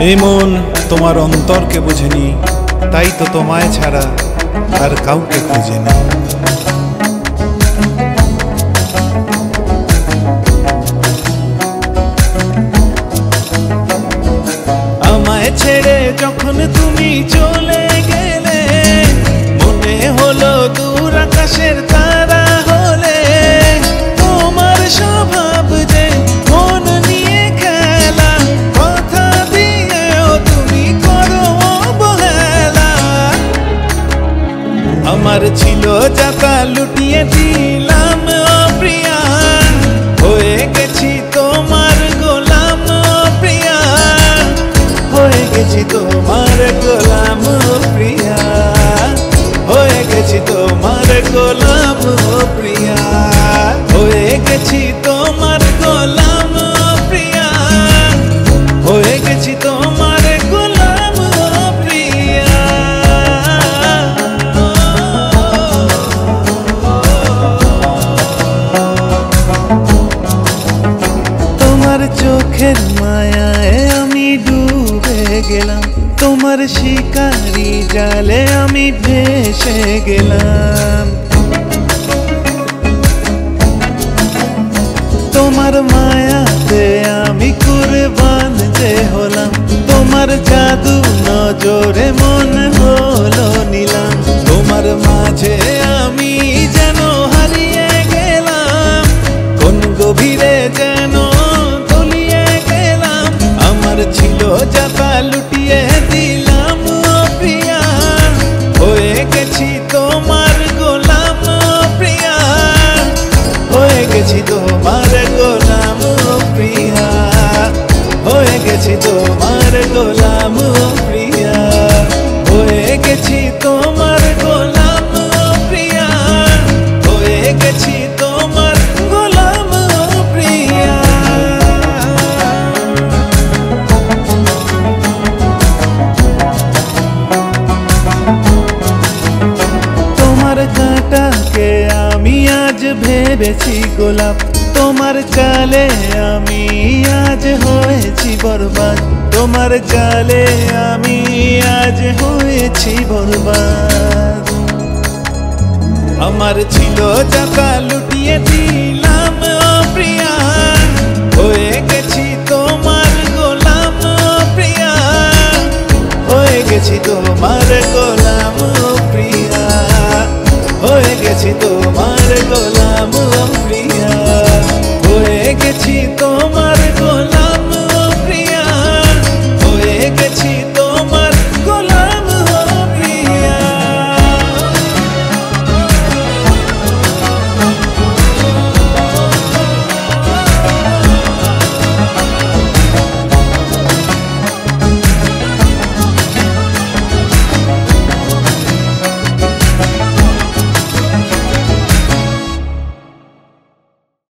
এই মন তোমার অন্তরকে বোঝেনি, তাই তো তোমায় ছাড়া আর কাউকে খুঁজেনি। আমায় ছেড়ে যখন তুমি চলে গেলে, মনে হলো দূর আকাশের তারা হলে। তোমার স্বভাব যে মন নিয়ে খেলা, কথা দিয়েও তুমি করো অবহেলা। আমার ছিল যাতা লুটিয়ে দিলাম প্রিয়া, হয়ে গেছি তোমার গোলাম প্রিয়া, হয়ে গেছি তোমার গোলাম প্রিয়া, হয়ে গেছি তোমার গোলাম প্রিয়া, হয়ে গেছি তোমার গোলাম প্রিয়া, হয়ে গেছি তোমার গোলাম প্রিয়া। তোমার চোখের মায়ায় আমি ডুবে গেলাম, তোমার শিকারি জালে আমি ভেসে গেলাম। তোমার মায়াতে আমি কুরবান যে হলাম, তোমার জাদু নজরে মন হলো নিলাম। তোমার মাঝে আমি যেন হারিয়ে গেলাম, কোন গভীরে যেন তলিয়ে গেলাম। আমার ছিল যাতা লুটিয়ে দিলাম প্রিয়া, হয়ে গেছি তোমার গোলাম প্রিয়া, হয়ে গেছি তোমার গোলাম প্রিয়া, হয়ে গেছি তোমার গোলাম প্রিয়া, হয়ে গেছি তোমার গোলাম প্রিয়া, হয়ে গেছি তোমার গোলাম প্রিয়া। তোমার কাঁটাকে আমি আজ ভেবেছি গোলাপ, তোমার চালে আমি আজ হয়েছি বরবাদ, তোমার চালে আমি আজ হয়েছি বরবাদ। আমার ছিল যাতা লুটিয়ে দিলাম